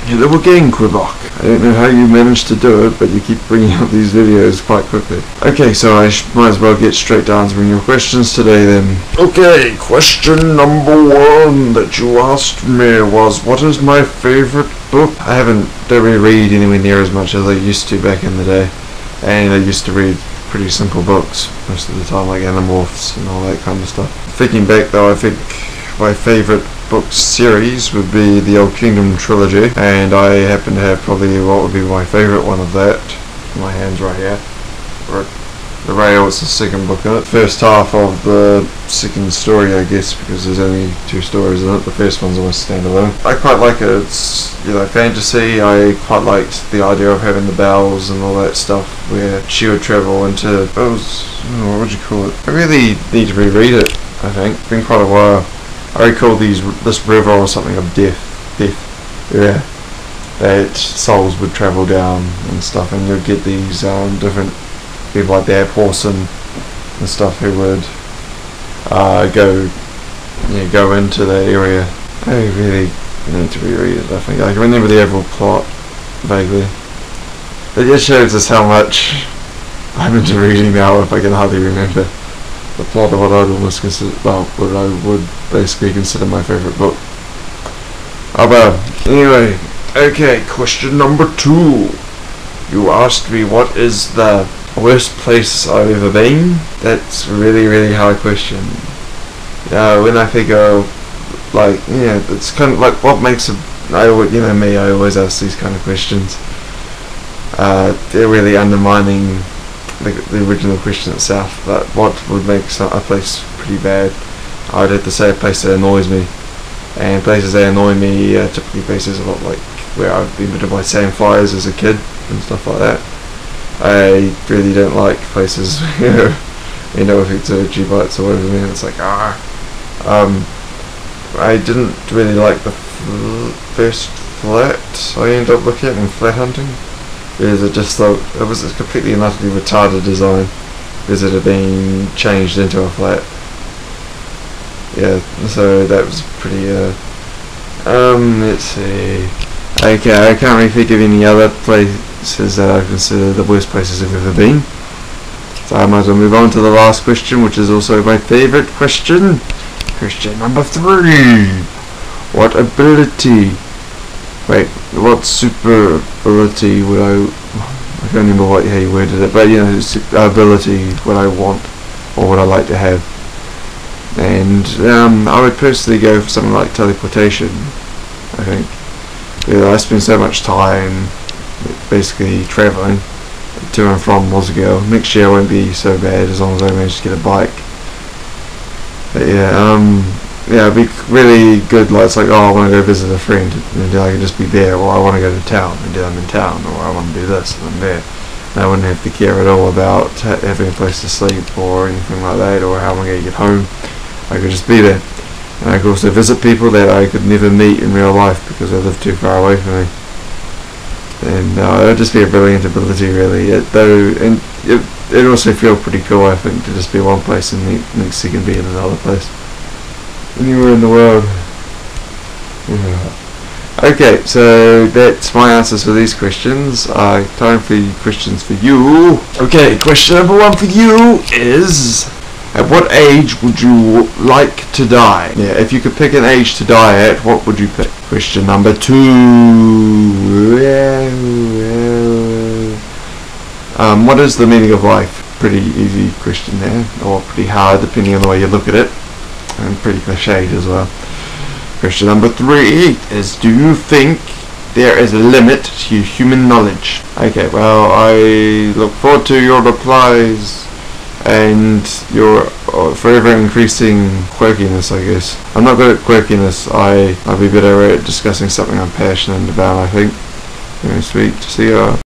Hello again, Quibokk. I don't know how you managed to do it, but you keep bringing up these videos quite quickly. Okay, so I might as well get straight to answering your questions today then. Okay, question number 1 that you asked me was, what is my favourite book? I don't really read anywhere near as much as I used to back in the day. And I used to read pretty simple books most of the time, like Animorphs and all that kind of stuff. Thinking back though, I think my favourite book series would be the Old Kingdom trilogy, and I happen to have probably what would be my favourite one of that in my hands right here. The Rail is the second book in it. First half of the second story, I guess, because there's only 2 stories in it. The first one's almost standalone. I quite like it. It's, fantasy. I quite liked the idea of having the bells and all that stuff, where she would travel into, what would you call it? I really need to reread it, I think. It's been quite a while. I recall this river or something of death, yeah, that souls would travel down and stuff, and you'd get these different people like Dad Pawson and stuff who would go into that area. I really need to reread it. I think I can remember the overall plot vaguely. It just shows us how much I'm into reading now if I can hardly remember the plot of what I'd almost consider, what I would basically consider my favourite book. Anyway, okay, question number 2. You asked me what is the worst place I've ever been. That's a really, really hard question. When I think of, it's kind of like what makes I always ask these kind of questions. They're really undermining the original question itself, but what would make a place pretty bad? I'd have to say a place that annoys me, and places that annoy me are typically places a lot like where I've been bitten by sandflies as a kid and stuff like that. I really don't like places where if it's a G-bites all over me and it's like I didn't really like the first flat I ended up looking at in flat hunting, because it just thought it was a completely and utterly retarded design because it had been changed into a flat. Yeah, so that was pretty let's see. Okay, I can't really think of any other places that I consider the worst places I've ever been. So I might as well move on to the last question, which is also my favourite question. Question number 3. What super ability would I can't remember how you worded it, but ability would I want or would I like to have? And I would personally go for something like teleportation, I think. I spend so much time basically travelling to and from Moscow. Next year won't be so bad as long as I manage to get a bike. But it'd be really good. Like, it's like, I want to go visit a friend, and I can just be there, or I want to go to town, and I'm in town, or I want to do this, and I'm there. And I wouldn't have to care at all about having a place to sleep or anything like that, or how I'm going to get home. I could just be there. And I could also visit people that I could never meet in real life because they live too far away from me. And it would just be a brilliant ability, really. It'd also feel pretty cool, I think, to just be one place and next you can be in another place. Anywhere in the world. Yeah. Okay, so that's my answers for these questions. Time for questions for you. Okay, question number 1 for you is, at what age would you like to die? Yeah, if you could pick an age to die at, what would you pick? Question number 2. What is the meaning of life? Pretty easy question there, or pretty hard depending on the way you look at it, and pretty cliched as well. Question number 3 is, do you think there is a limit to human knowledge? Okay, well, I look forward to your replies and your forever increasing quirkiness, I guess. I'm not good at quirkiness. I'll be better at discussing something I'm passionate about, I think. Very sweet to see you.